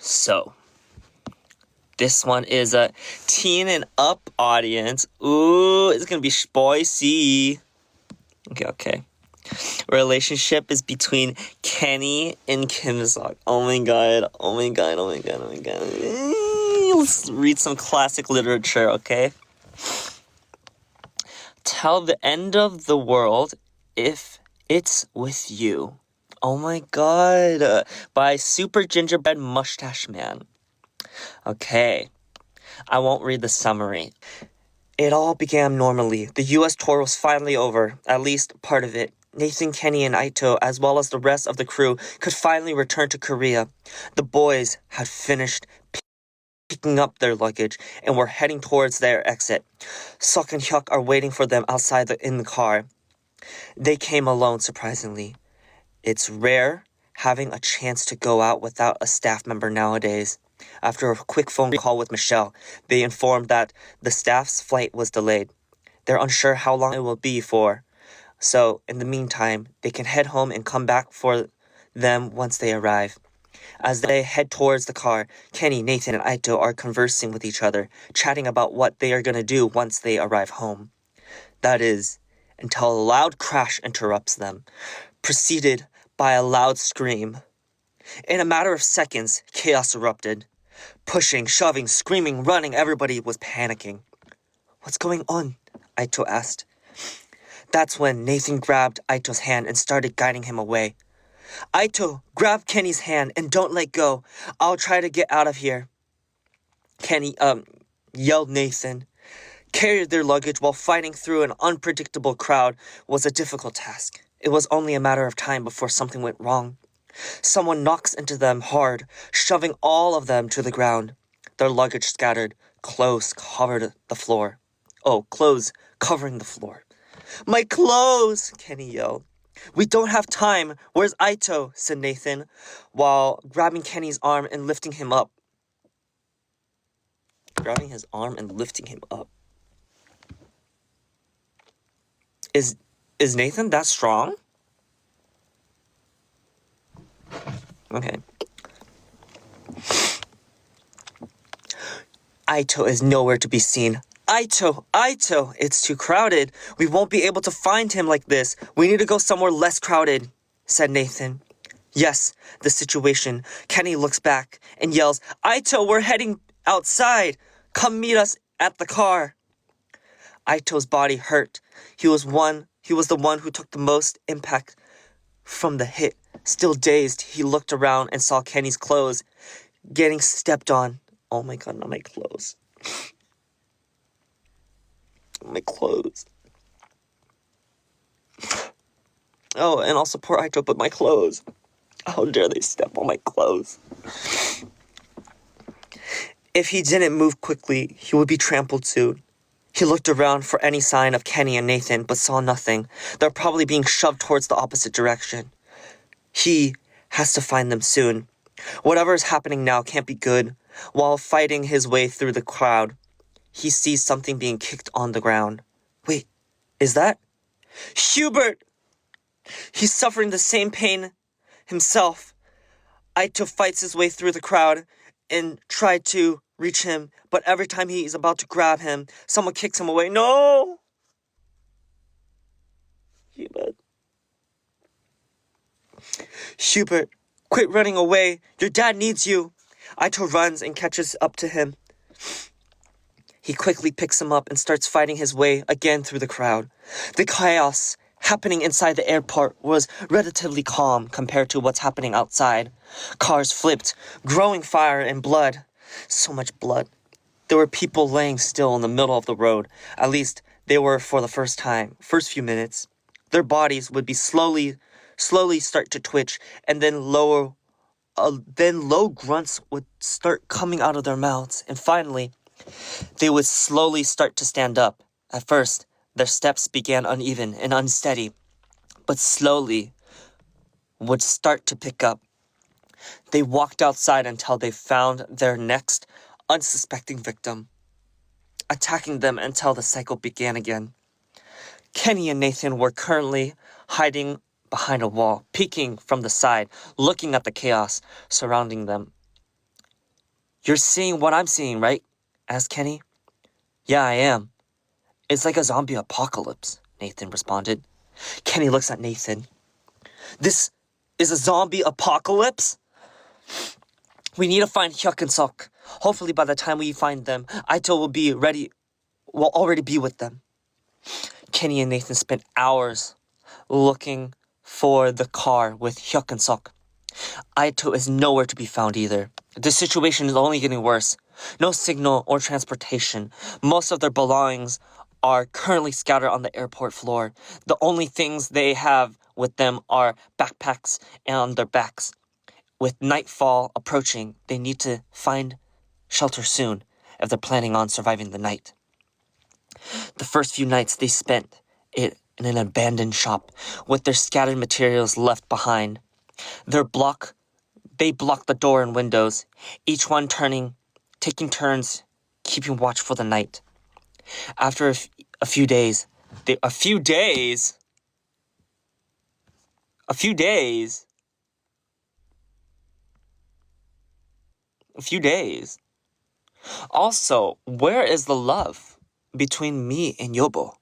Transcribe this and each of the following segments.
So, this one is a teen and up audience. Ooh, it's gonna be spicy. Okay. Relationship is between Kenny and Kim Sok. Oh my god. Let's read some classic literature, okay? Tell the end of the world if it's with you. Oh my god. By Super Gingerbread Mustache Man. Okay. I won't read the summary. It all began normally. The U.S. tour was finally over, at least part of it. Nathan, Kenny, and Aito, as well as the rest of the crew, could finally return to Korea. The boys had finished picking up their luggage and were heading towards their exit. Sok and Hyuk are waiting for them outside in the car. They came alone, surprisingly. It's rare having a chance to go out without a staff member nowadays. After a quick phone call with Michelle, they informed that the staff's flight was delayed. They're unsure how long it will be for. So, in the meantime, they can head home and come back for them once they arrive. As they head towards the car, Kenny, Nathan, and Aito are conversing with each other, chatting about what they are going to do once they arrive home. That is, until a loud crash interrupts them, preceded by a loud scream. In a matter of seconds, chaos erupted. Pushing, shoving, screaming, running, everybody was panicking. "What's going on?" Aito asked. That's when Nathan grabbed Aito's hand and started guiding him away. "Aito, grab Kenny's hand and don't let go. I'll try to get out of here." Kenny, yelled Nathan. Carrying their luggage while fighting through an unpredictable crowd was a difficult task. It was only a matter of time before something went wrong. Someone knocks into them hard, shoving all of them to the ground. Their luggage scattered. Clothes covered the floor. Clothes covering the floor. "My clothes!" Kenny yelled. "We don't have time. Where's Aito?" said Nathan, while grabbing Kenny's arm and lifting him up. Grabbing his arm and lifting him up. Is Nathan that strong? Okay. Aito is nowhere to be seen. Aito! It's too crowded. We won't be able to find him like this. We need to go somewhere less crowded, said Nathan. Yes, the situation. Kenny looks back and yells, "Aito, we're heading outside. Come meet us at the car." Aito's body hurt. He was the one who took the most impact from the hit. Still dazed, he looked around and saw Kenny's clothes getting stepped on. Oh my god, not my clothes. My clothes. Oh, and also poor Aito, but my clothes. How dare they step on my clothes? If he didn't move quickly, he would be trampled soon. He looked around for any sign of Kenny and Nathan, but saw nothing. They're probably being shoved towards the opposite direction. He has to find them soon. Whatever is happening now can't be good. While fighting his way through the crowd, he sees something being kicked on the ground. Wait, is that Hubert? He's suffering the same pain himself. Aito fights his way through the crowd and tried to reach him, but every time he is about to grab him, someone kicks him away. No! Hubert, quit running away. Your dad needs you. Aito runs and catches up to him. He quickly picks him up and starts fighting his way again through the crowd. The chaos happening inside the airport was relatively calm compared to what's happening outside. Cars flipped, growing fire and blood. So much blood. There were people laying still in the middle of the road. At least they were for the first few minutes. Their bodies would be slowly start to twitch, and then low grunts would start coming out of their mouths, and finally, they would slowly start to stand up. At first, their steps began uneven and unsteady, but slowly would start to pick up. They walked outside until they found their next unsuspecting victim, attacking them until the cycle began again. Kenny and Nathan were currently hiding behind a wall, peeking from the side, looking at the chaos surrounding them. You're seeing what I'm seeing, right? Asked Kenny. Yeah, I am. It's like a zombie apocalypse, Nathan responded. Kenny looks at Nathan. This is a zombie apocalypse? We need to find Hyuk and Sok. Hopefully by the time we find them, Aito will already be with them. Kenny and Nathan spent hours looking for the car with Hyuk and Sok. Aito is nowhere to be found either. The situation is only getting worse. No signal or transportation. Most of their belongings are currently scattered on the airport floor. The only things they have with them are backpacks and on their backs. With nightfall approaching, they need to find shelter soon if they're planning on surviving the night. The first few nights they spent it in an abandoned shop with their scattered materials left behind. They block the door and windows, each one taking turns, keeping watch for the night. After a few days, Also, where is the love between me and Yobo?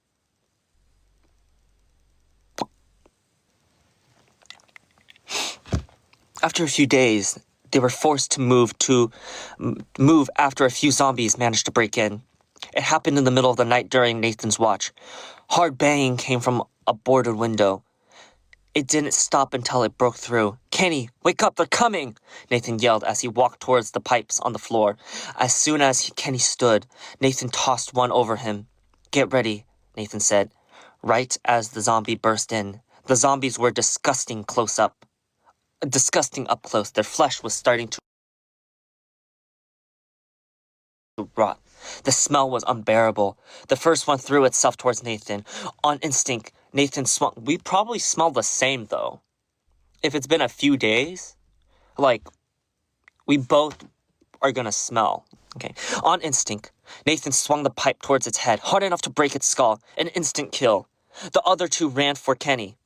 After a few days, they were forced to move after a few zombies managed to break in. It happened in the middle of the night during Nathan's watch. Hard banging came from a boarded window. It didn't stop until it broke through. Kenny, wake up, they're coming! Nathan yelled as he walked towards the pipes on the floor. As soon as Kenny stood, Nathan tossed one over him. Get ready, Nathan said. Right as the zombie burst in, the zombies were disgusting up close. Their flesh was starting to rot. The smell was unbearable. The first one threw itself towards Nathan. On instinct, Nathan swung. We probably smell the same, though. If it's been a few days, we both are gonna smell. Okay. On instinct, Nathan swung the pipe towards its head, hard enough to break its skull. An instant kill. The other two ran for Kenny.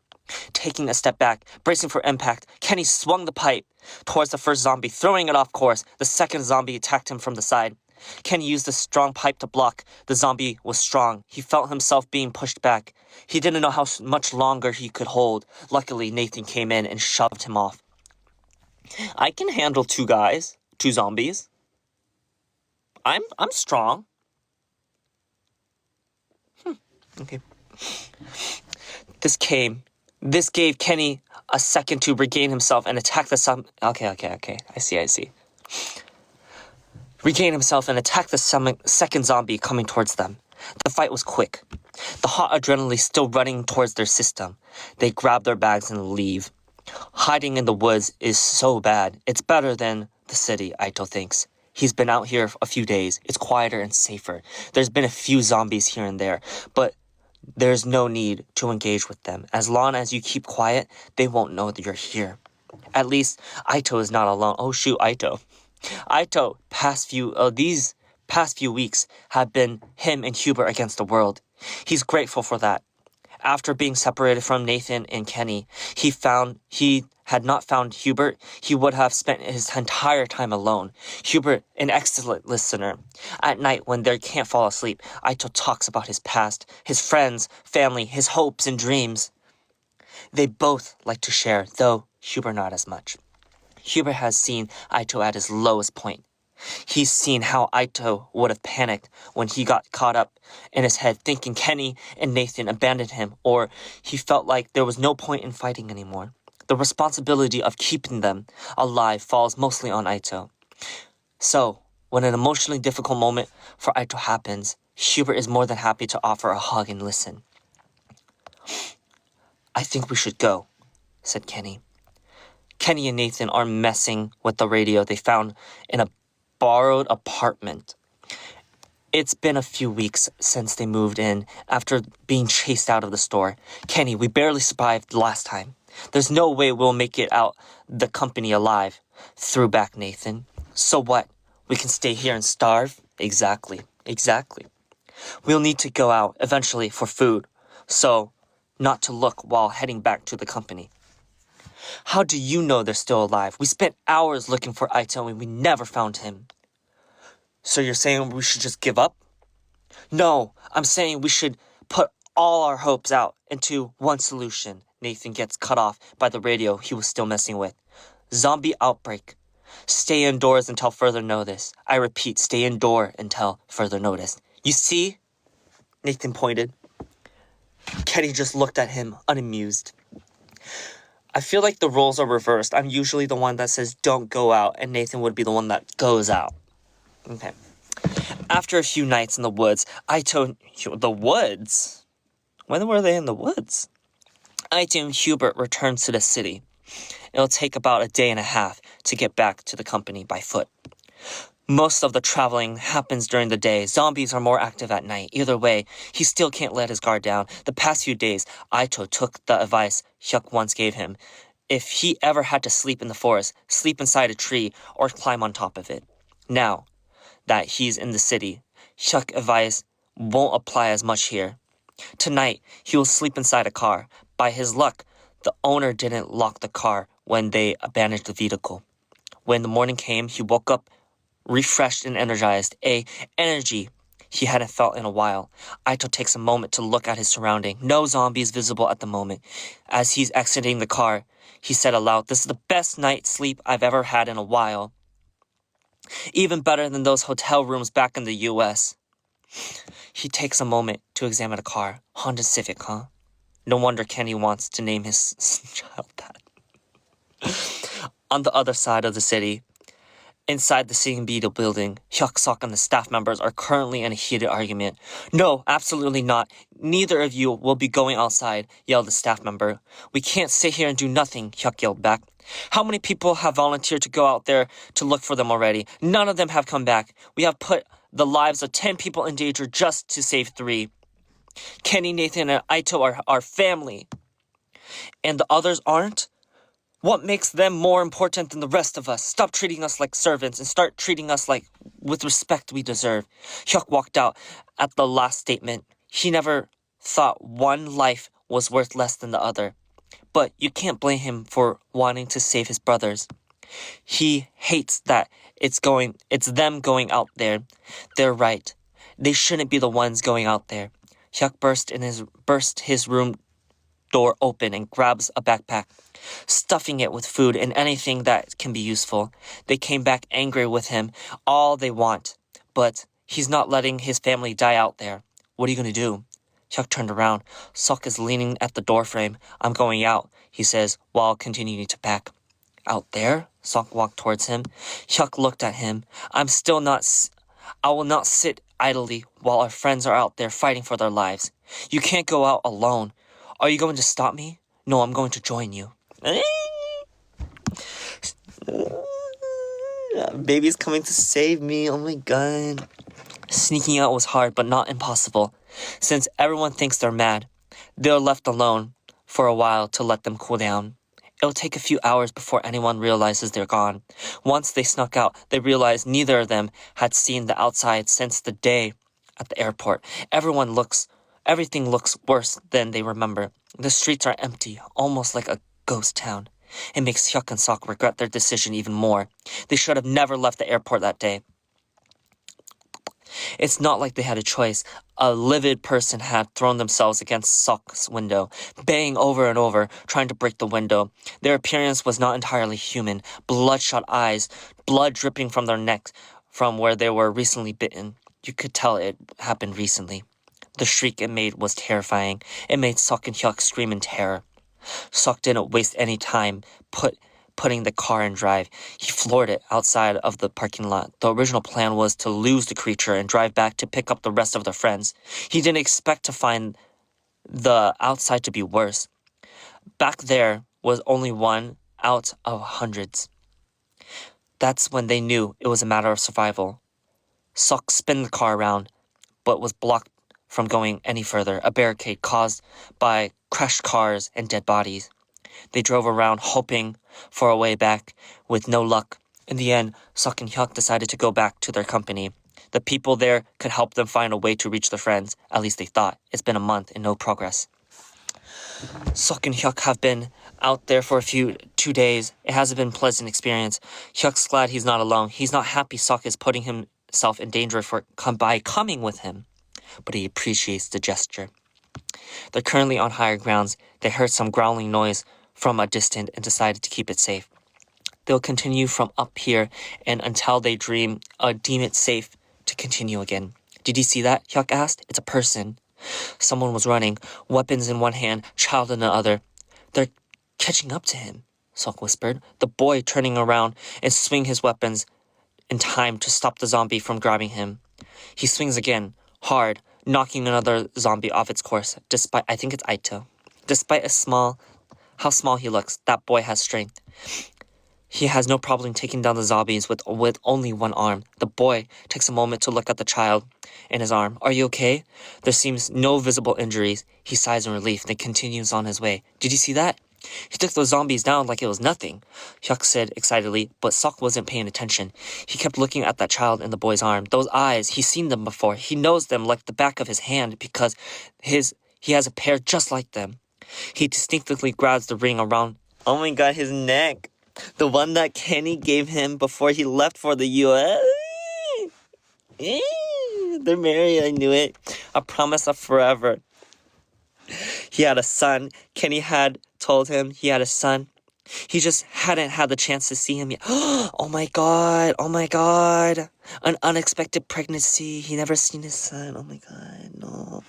Taking a step back, bracing for impact, Kenny swung the pipe towards the first zombie, throwing it off course. The second zombie attacked him from the side. Kenny used the strong pipe to block. The zombie was strong. He felt himself being pushed back. He didn't know how much longer he could hold. Luckily, Nathan came in and shoved him off. I can handle two zombies. I'm strong. Okay. This gave Kenny a second to regain himself and attack the Okay. I see. Regain himself and attack the second zombie coming towards them. The fight was quick. The hot adrenaline still running towards their system. They grab their bags and leave. Hiding in the woods is so bad. It's better than the city, Aito thinks. He's been out here a few days. It's quieter and safer. There's been a few zombies here and there, but there's no need to engage with them. As long as you keep quiet, they won't know that you're here. At least, Aito is not alone. Oh shoot, Aito. These past few weeks have been him and Hubert against the world. He's grateful for that. After being separated from Nathan and Kenny, he had not found Hubert, he would have spent his entire time alone. Hubert, an excellent listener. At night, when they can't fall asleep, Aito talks about his past, his friends, family, his hopes and dreams. They both like to share, though Hubert not as much. Hubert has seen Aito at his lowest point. He's seen how Aito would have panicked when he got caught up in his head thinking Kenny and Nathan abandoned him, or he felt like there was no point in fighting anymore. The responsibility of keeping them alive falls mostly on Aito. So, when an emotionally difficult moment for Aito happens, Hubert is more than happy to offer a hug and listen. I think we should go, said Kenny. Kenny and Nathan are messing with the radio they found in a borrowed apartment. It's been a few weeks since they moved in after being chased out of the store. Kenny, we barely survived last time. There's no way we'll make it out the company alive, threw back Nathan. So what? We can stay here and starve? Exactly. We'll need to go out eventually for food, so not to look while heading back to the company. How do you know they're still alive? We spent hours looking for Aito and we never found him. So you're saying we should just give up? No, I'm saying we should put all our hopes out into one solution. Nathan gets cut off by the radio he was still messing with. Zombie outbreak. Stay indoors until further notice. I repeat, stay indoor until further notice. You see? Nathan pointed. Kenny just looked at him, unamused. I feel like the roles are reversed. I'm usually the one that says don't go out, and Nathan would be the one that goes out. Okay. After a few nights in the woods, the woods? When were they in the woods? Ito and Hubert returns to the city. It'll take about a day and a half to get back to the company by foot. Most of the traveling happens during the day. Zombies are more active at night. Either way, he still can't let his guard down. The past few days, Ito took the advice Hyuk once gave him. If he ever had to sleep in the forest, sleep inside a tree or climb on top of it. Now that he's in the city, Hyuk advice won't apply as much here. Tonight, he will sleep inside a car. By his luck, the owner didn't lock the car when they abandoned the vehicle. When the morning came, he woke up refreshed and energized, energy he hadn't felt in a while. Ito takes a moment to look at his surrounding. No zombies visible at the moment. As he's exiting the car, he said aloud, "This is the best night's sleep I've ever had in a while. Even better than those hotel rooms back in the US. He takes a moment to examine a car. Honda Civic, huh? No wonder Kenny wants to name his child that. On the other side of the city, inside the C&B building, Hyuk, Sok, and the staff members are currently in a heated argument. "No, absolutely not. Neither of you will be going outside," yelled the staff member. "We can't sit here and do nothing," Hyuk yelled back. "How many people have volunteered to go out there to look for them already? None of them have come back. We have put the lives of 10 people in danger just to save 3. Kenny, Nathan, and Ito are our family. And the others aren't? What makes them more important than the rest of us? Stop treating us like servants and start treating us like with respect we deserve." Hyuk walked out at the last statement. He never thought one life was worth less than the other. But you can't blame him for wanting to save his brothers. He hates that it's them going out there. They're right. They shouldn't be the ones going out there. Hyuk burst his room door open and grabs a backpack, stuffing it with food and anything that can be useful. They came back angry with him all they want, but he's not letting his family die out there. "What are you going to do?" Hyuk turned around. Sok is leaning at the doorframe. "I'm going out," he says while continuing to pack. "Out there?" Sok walked towards him. Hyuk looked at him. I will not sit idly while our friends are out there fighting for their lives. You can't go out alone. Are you going to stop me? No, I'm going to join you. Baby's coming to save me. Oh my god. Sneaking out was hard, but not impossible. Since everyone thinks they're mad, they're left alone for a while to let them cool down. It'll take a few hours before anyone realizes they're gone. Once they snuck out, they realized neither of them had seen the outside since the day at the airport. Everything looks worse than they remember. The streets are empty, almost like a ghost town. It makes Hyuk and Sok regret their decision even more. They should have never left the airport that day. It's not like they had a choice. A livid person had thrown themselves against Sok's window, banging over and over, trying to break the window. Their appearance was not entirely human. Bloodshot eyes, blood dripping from their necks from where they were recently bitten. You could tell it happened recently. The shriek it made was terrifying. It made Sok and Hyuk scream in terror. Sok didn't waste any time putting the car in drive. He floored it outside of the parking lot. The original plan was to lose the creature and drive back to pick up the rest of their friends. He didn't expect to find the outside to be worse. Back there was only one out of hundreds. That's when they knew it was a matter of survival. Sok spun the car around, but was blocked from going any further, a barricade caused by crashed cars and dead bodies. They drove around hoping for a way back with no luck. In the end, Sok and Hyuk decided to go back to their company. The people there could help them find a way to reach their friends. At least they thought. It's been a month and no progress. Sok and Hyuk have been out there for 2 days. It hasn't been a pleasant experience. Hyuk's glad he's not alone. He's not happy Sok is putting him himself in danger by coming with him, but he appreciates the gesture. They're currently on higher grounds. They heard some growling noise from a distance and decided to keep it safe. They'll continue from up here and until they deem it safe to continue again. Did you see that? Hyuk asked. It's a person. Someone was running, weapons in one hand, child in the other. They're catching up to him, Sok whispered. The boy turning around and swing his weapons in time to stop the zombie from grabbing him. He swings again, hard, knocking another zombie off its course. I think it's Aito. Despite how small he looks, that boy has strength. He has no problem taking down the zombies with only one arm. The boy takes a moment to look at the child in his arm. Are you okay? There seems no visible injuries. He sighs in relief, then continues on his way. Did you see that? He took those zombies down like it was nothing, Hyuk said excitedly, but Sok wasn't paying attention. He kept looking at that child in the boy's arm. Those eyes, he's seen them before. He knows them like the back of his hand because he has a pair just like them. He distinctly grabs the ring around, oh my god, his neck. The one that Kenny gave him before he left for the U.S. They're married, I knew it. A promise of forever. He had a son. Kenny had told him he had a son. He just hadn't had the chance to see him yet. Oh my god. An unexpected pregnancy. He never seen his son. Oh my god, no.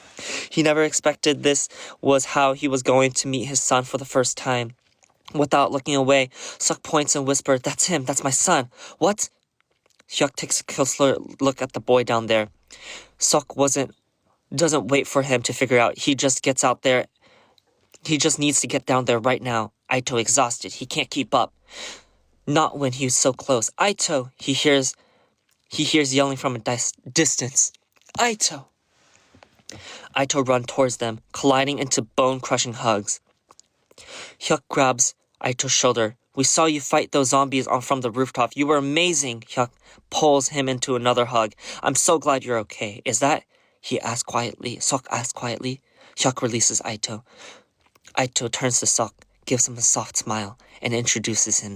He never expected this was how he was going to meet his son for the first time. Without looking away, Sok points and whispers, that's him, that's my son. What? Hyuk takes a closer look at the boy down there. Sok doesn't wait for him to figure out. He just gets out there. He just needs to get down there right now. Aito exhausted. He can't keep up. Not when he's so close. Aito! He hears yelling from a distance. Aito! Aito runs towards them, colliding into bone-crushing hugs. Hyuk grabs Aito's shoulder. We saw you fight those zombies from the rooftop. You were amazing. Hyuk pulls him into another hug. I'm so glad you're okay. Is that? He asked quietly. Sok asked quietly. Hyuk releases Aito. Aito turns to Sok, gives him a soft smile, and introduces him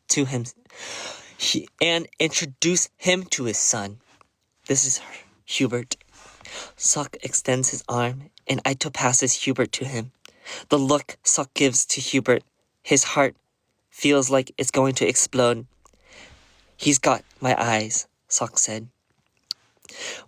to his son. This is Hubert. Sok extends his arm, and Aito passes Hubert to him. The look Sok gives to Hubert, his heart feels like it's going to explode. He's got my eyes, Sok said.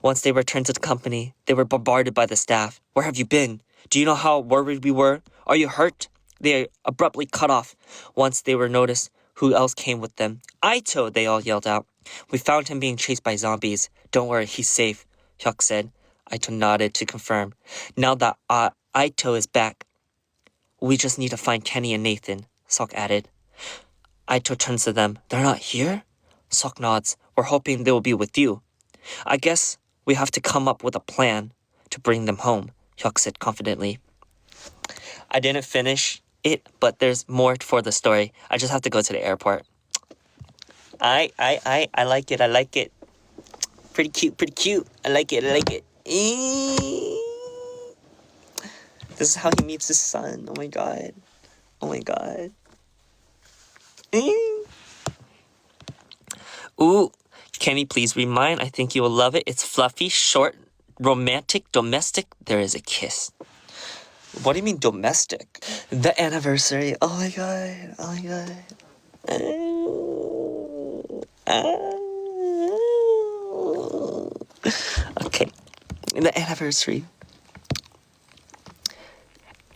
Once they returned to the company, they were bombarded by the staff. Where have you been? Do you know how worried we were? Are you hurt? They abruptly cut off once they were noticed who else came with them. Aito, they all yelled out. We found him being chased by zombies. Don't worry, he's safe, Hyuk said. Aito nodded to confirm. Now that Aito is back, we just need to find Kenny and Nathan, Sok added. Aito turns to them. They're not here? Sok nods. We're hoping they will be with you. I guess we have to come up with a plan to bring them home, Hyuk said confidently. I didn't finish it, but there's more for the story. I just have to go to the airport. I like it. Pretty cute. I like it. This is how he meets his son. Oh my god. Ooh, can you please read mine? I think you will love it. It's fluffy, short, romantic, domestic. There is a kiss. What do you mean domestic? The anniversary. Oh my god. Okay. The anniversary.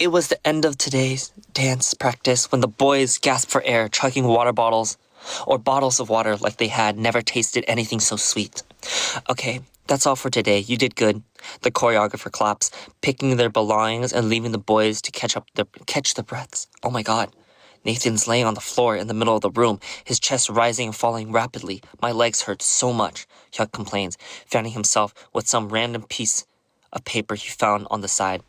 It was the end of today's dance practice when the boys gasped for air, chugging water bottles or bottles of water like they had never tasted anything so sweet. Okay, that's all for today. You did good. The choreographer claps, picking their belongings and leaving the boys to catch their breaths. Oh my god. Nathan's laying on the floor in the middle of the room, his chest rising and falling rapidly. My legs hurt so much, Hyuk complains, fanning himself with some random piece of paper he found on the side.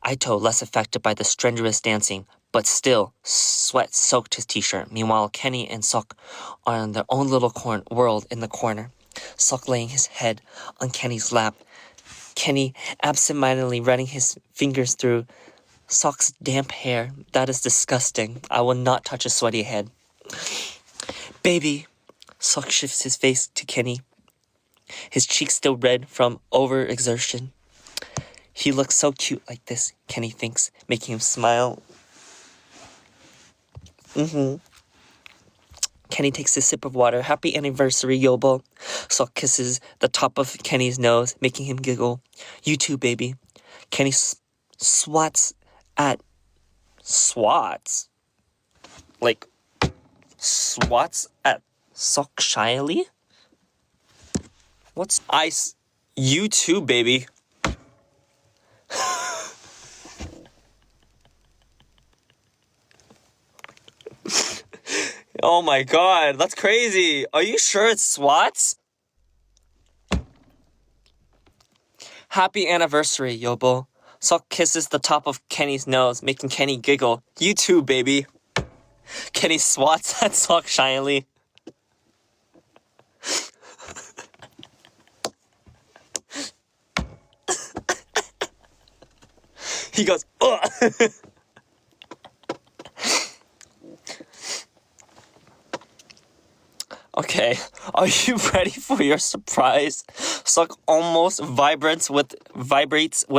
Aito, less affected by the strenuous dancing, but still, sweat soaked his t-shirt. Meanwhile, Kenny and Sok are in their own little world in the corner. Sok laying his head on Kenny's lap. Kenny absentmindedly running his fingers through Sok's damp hair. That is disgusting. I will not touch a sweaty head. Baby. Sok shifts his face to Kenny. his cheeks still red from overexertion. He looks so cute like this, Kenny thinks, making him smile. Kenny takes a sip of water. Happy anniversary, Yobo. Sok kisses the top of Kenny's nose, making him giggle. You too, baby. Kenny swats at... Swats? Like, swats at Sok shyly? What's... You too, baby. Oh my god, that's crazy. Are you sure it's swats? Happy anniversary, Yobo. Sok kisses the top of Kenny's nose, making Kenny giggle. You too, baby. Kenny swats at Sok shyly. He goes, ugh. Okay, are you ready for your surprise? Sok almost vibrates with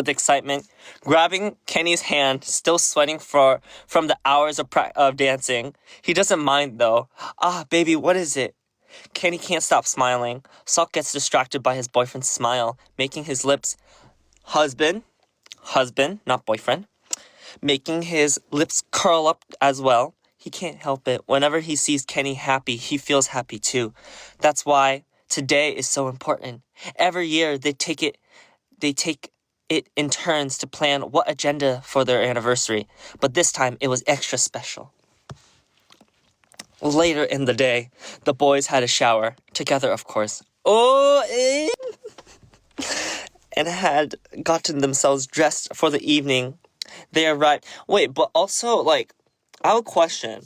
excitement, grabbing Kenny's hand, still sweating from the hours of dancing. He doesn't mind though. Ah, baby, what is it? Kenny can't stop smiling. Sok gets distracted by his boyfriend's smile, making his lips husband, not boyfriend, making his lips curl up as well. He can't help it. Whenever he sees Kenny happy, he feels happy too. That's why today is so important. Every year they take it in turns to plan what agenda for their anniversary. But this time it was extra special. Later in the day, the boys had a shower. Together, of course. And had gotten themselves dressed for the evening. They arrived. Wait, but also, like, I have a question.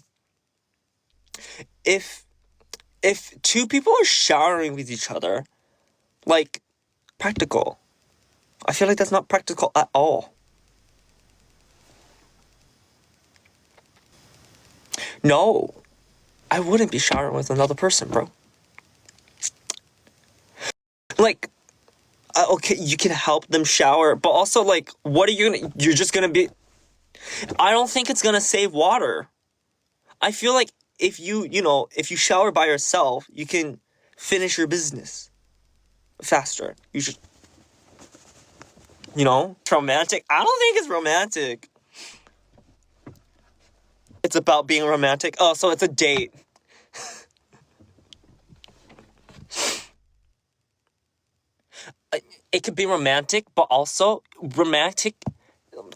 If two people are showering with each other, like, practical. I feel like that's not practical at all. No. I wouldn't be showering with another person, bro. Like, okay, you can help them shower, but also, like, what are you're just gonna be... I don't think it's gonna save water. I feel like if you shower by yourself, you can finish your business faster. You should, it's romantic. I don't think it's romantic. It's about being romantic. Oh, so it's a date. It could be romantic, but also romantic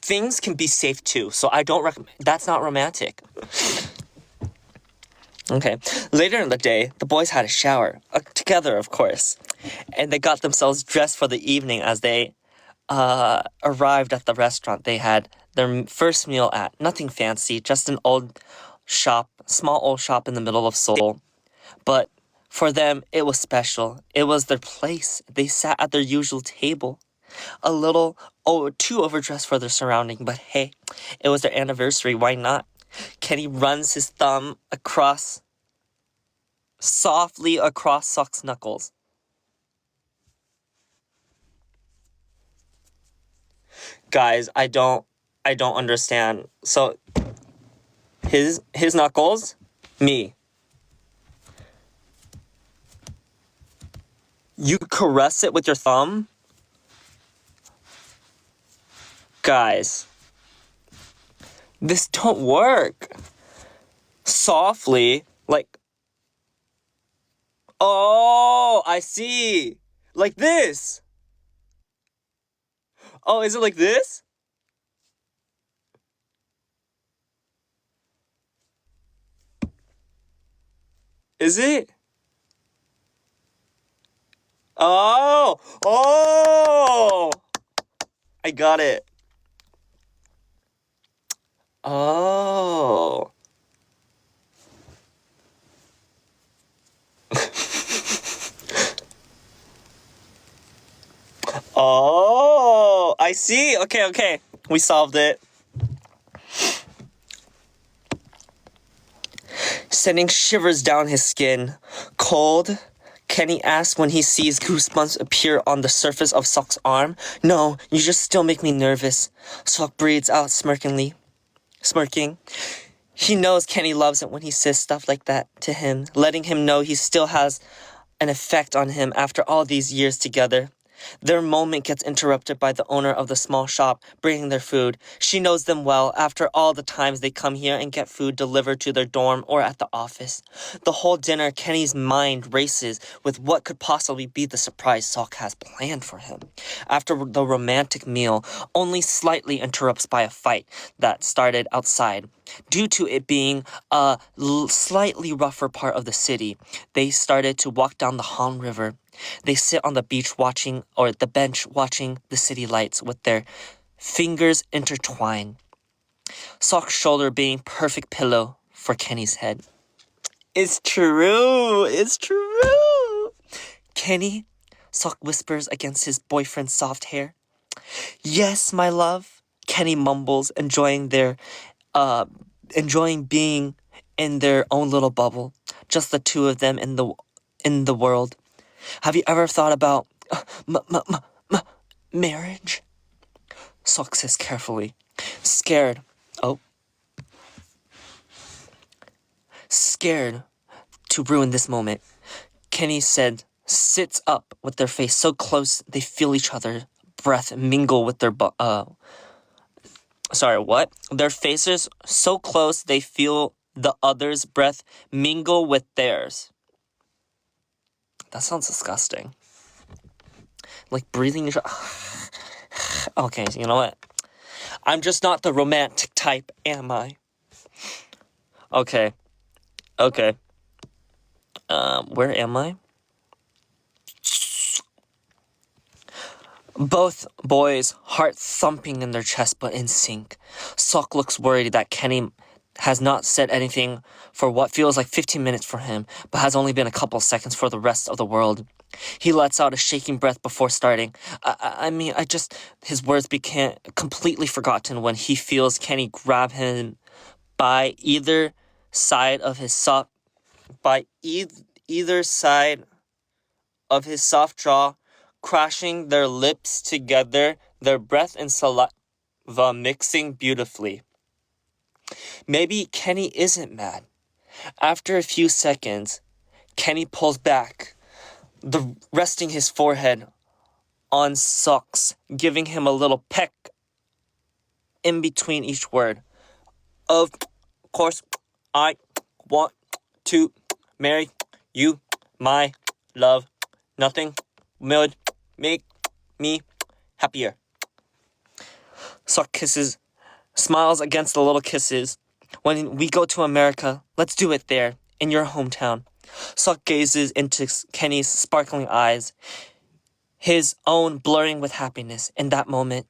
things can be safe too. So I don't recommend. That's not romantic. Okay. Later in the day, the boys had a shower. Together, of course. And they got themselves dressed for the evening as they arrived at the restaurant they had their first meal at. Nothing fancy, just an small old shop in the middle of Seoul. But for them, it was special. It was their place. They sat at their usual table. A little, too overdressed for their surrounding, but hey, it was their anniversary, why not? Kenny runs his thumb softly across Sok's knuckles. Guys, I don't understand. So, his knuckles, me. You caress it with your thumb? Guys, this don't work. Softly, like, oh, I see. Like this. Oh, is it like this? Is it? Oh, I got it. Oh. Oh, I see. Okay. We solved it. Sending shivers down his skin. Cold, Kenny asks when he sees goosebumps appear on the surface of Sok's arm. No, you just still make me nervous. Sok breathes out smirking. He knows Kenny loves it when he says stuff like that to him, letting him know he still has an effect on him after all these years together. Their moment gets interrupted by the owner of the small shop bringing their food. She knows them well after all the times they come here and get food delivered to their dorm or at the office. The whole dinner, Kenny's mind races with what could possibly be the surprise Sok has planned for him. After the romantic meal, only slightly interrupts by a fight that started outside. Due to it being a slightly rougher part of the city, they started to walk down the Han River. They sit on the bench watching the city lights with their fingers intertwined. Sok's shoulder being perfect pillow for Kenny's head. It's true. Kenny, Sok whispers against his boyfriend's soft hair. Yes, my love, Kenny mumbles, enjoying being in their own little bubble, just the two of them in the world. Have you ever thought about marriage? Sok says carefully, scared to ruin this moment. Kenny said, sits up with their face so close they feel each other's breath mingle with their Their faces so close they feel the other's breath mingle with theirs. That sounds disgusting. Like breathing. Okay, you know what? I'm just not the romantic type, am I? Okay. Where am I? Both boys, heart thumping in their chest but in sync. Sok looks worried that Kenny has not said anything for what feels like 15 minutes for him, but has only been a couple seconds for the rest of the world. He lets out a shaking breath before starting. His words became completely forgotten when he feels Kenny grab him by either side of his soft jaw, crashing their lips together, their breath and saliva mixing beautifully. Maybe Kenny isn't mad. After a few seconds, Kenny pulls back, resting his forehead on Sok's, giving him a little peck in between each word. Of course, I want to marry you, my love. Nothing would make me happier. Sok smiles against the little kisses. When we go to America, let's do it there, in your hometown. Sok gazes into Kenny's sparkling eyes, his own blurring with happiness. In that moment,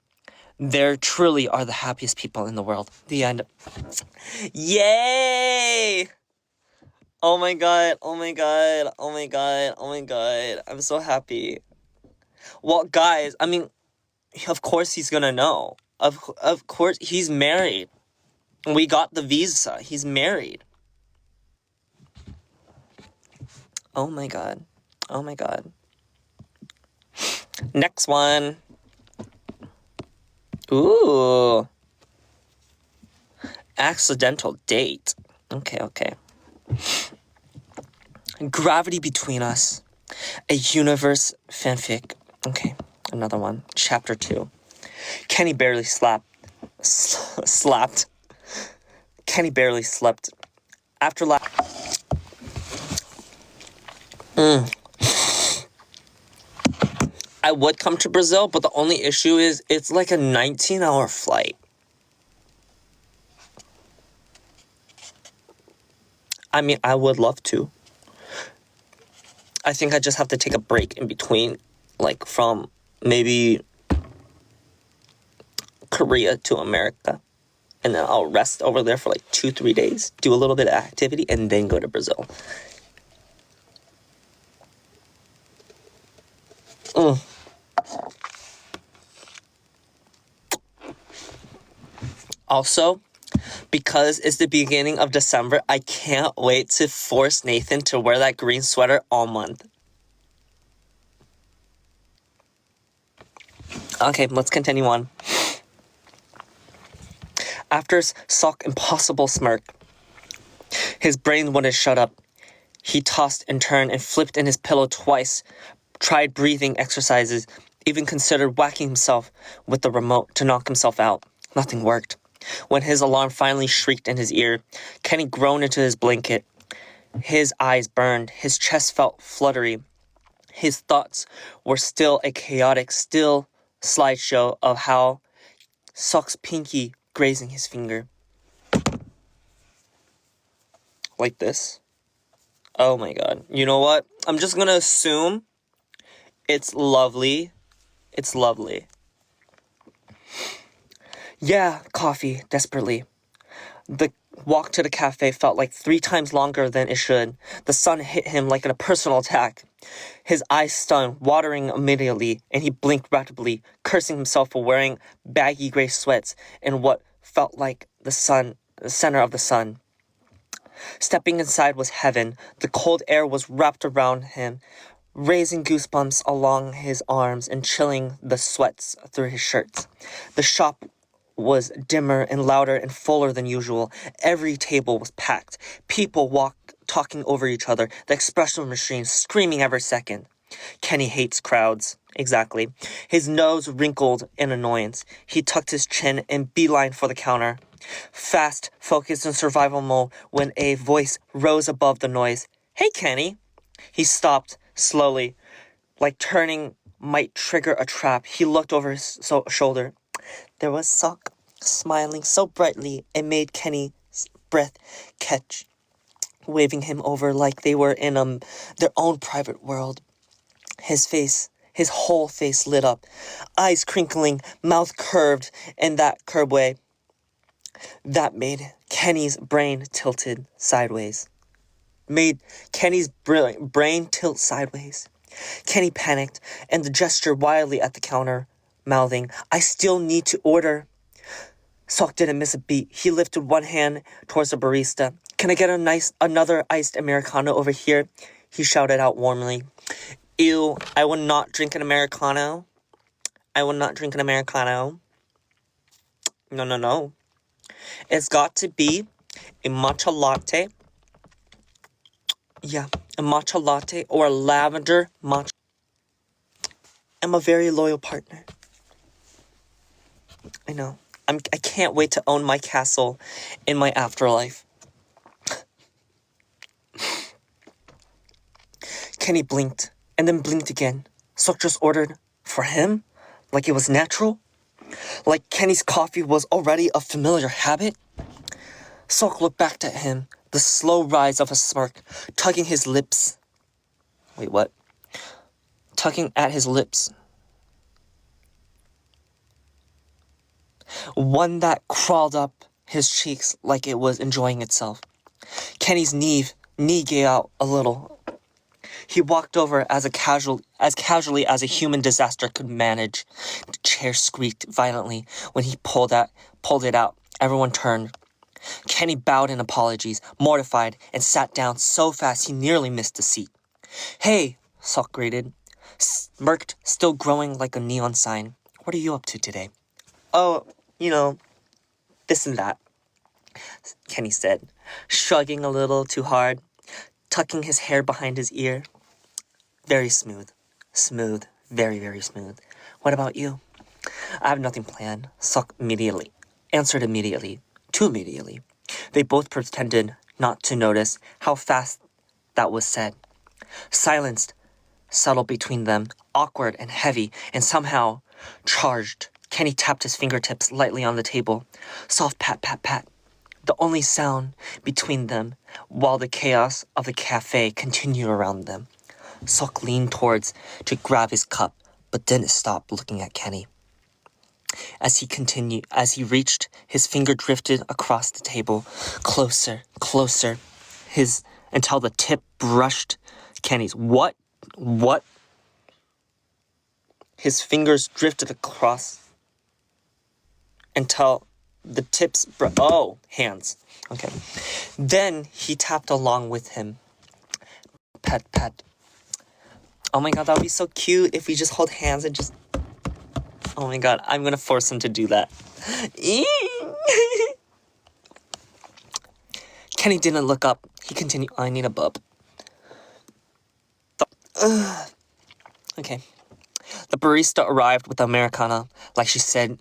they truly are the happiest people in the world. The end. Yay! Oh my god. I'm so happy. Well, guys, of course he's gonna know. Of course, he's married. We got the visa. He's married. Oh my god. Next one. Ooh. Accidental date. Okay. Gravity between us. A universe fanfic. Okay, another one. Chapter 2. Kenny barely slept. Kenny barely slept. After I would come to Brazil, but the only issue is it's like a 19-hour flight. I would love to. I think I just have to take a break in between, like from maybe Korea to America. And then I'll rest over there for like 2-3 days, do a little bit of activity, and then go to Brazil. Also, because it's the beginning of December, I can't wait to force Nathan to wear that green sweater all month. Okay, let's continue on. After Sok impossible smirk, his brain wouldn't shut up. He tossed and turned and flipped in his pillow twice, tried breathing exercises, even considered whacking himself with the remote to knock himself out. Nothing worked. When his alarm finally shrieked in his ear, Kenny groaned into his blanket. His eyes burned. His chest felt fluttery. His thoughts were still a chaotic, still slideshow of how Sok's pinky grazing his finger. Like this. Oh my god. You know what? I'm just gonna assume it's lovely. It's lovely. Yeah, coffee, desperately. The walk to the cafe felt like 3 times longer than it should. The sun hit him like a personal attack. His eyes stunned, watering immediately, and he blinked rapidly, cursing himself for wearing baggy gray sweats in what felt like the center of the sun. Stepping inside was heaven. The cold air was wrapped around him, raising goosebumps along his arms and chilling the sweats through his shirts. The shop was dimmer and louder and fuller than usual. Every table was packed. People walked, talking over each other. The espresso machine screaming every second. Kenny hates crowds. Exactly. His nose wrinkled in annoyance. He tucked his chin and beeline for the counter. Fast, focused in survival mode when a voice rose above the noise. Hey, Kenny. He stopped slowly, like turning might trigger a trap. He looked over his shoulder. There was Sok, smiling so brightly it made Kenny's breath catch, waving him over like they were in their own private world. His whole face lit up, eyes crinkling, mouth curved in that curb way. That made Kenny's brain tilted sideways. Brain tilt sideways. Kenny panicked and gestured wildly at the counter, mouthing, I still need to order. Sok didn't miss a beat. He lifted one hand towards the barista. Can I get another iced Americano over here? He shouted out warmly. Ew, I will not drink an Americano. I will not drink an Americano. No. It's got to be a matcha latte. Yeah, a matcha latte or a lavender matcha. I'm a very loyal partner. I know. I can't wait to own my castle in my afterlife. Kenny blinked and then blinked again. Sok just ordered for him? Like it was natural? Like Kenny's coffee was already a familiar habit? Sok looked back at him, the slow rise of a smirk, tugging his lips. Wait, what? Tugging at his lips. One that crawled up his cheeks like it was enjoying itself. Kenny's knee gave out a little. He walked over as casually as a human disaster could manage. The chair squeaked violently when he pulled it out. Everyone turned. Kenny bowed in apologies, mortified, and sat down so fast he nearly missed a seat. Hey, Sok grated, smirked, still growing like a neon sign. What are you up to today? Oh, this and that, Kenny said, shrugging a little too hard, tucking his hair behind his ear. Very smooth. Smooth. Very, very smooth. What about you? I have nothing planned, Sok answered immediately. Too immediately. They both pretended not to notice how fast that was said. Silence settled between them, awkward and heavy, and somehow charged. Kenny tapped his fingertips lightly on the table. Soft pat, pat, pat. The only sound between them, while the chaos of the cafe continued around them. Sok leaned towards to grab his cup, but didn't stop looking at Kenny. As he reached, his finger drifted across the table, closer, until the tip brushed Kenny's. What? His fingers drifted across until the tips hands. Okay. Then he tapped along with him. Pet, pet. Oh my god, that would be so cute if we just hold hands and just... Oh my god, I'm gonna force him to do that. Kenny didn't look up. He continued, I need a bub. Okay. The barista arrived with the Americana, like she said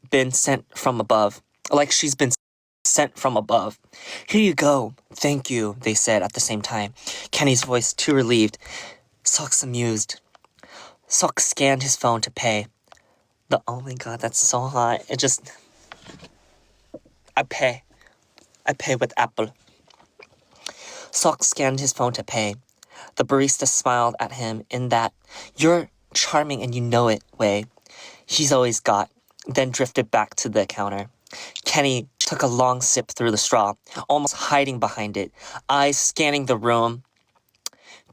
been sent from above. Like she's been sent from above. Here you go. Thank you, they said at the same time. Kenny's voice too relieved. Sock's amused. Sock scanned his phone to pay. Oh my god, that's so hot. I pay. I pay with Apple. Sock scanned his phone to pay. The barista smiled at him in that "you're charming and you know it" way he's always got, then drifted back to the counter. Kenny took a long sip through the straw, almost hiding behind it, eyes scanning the room.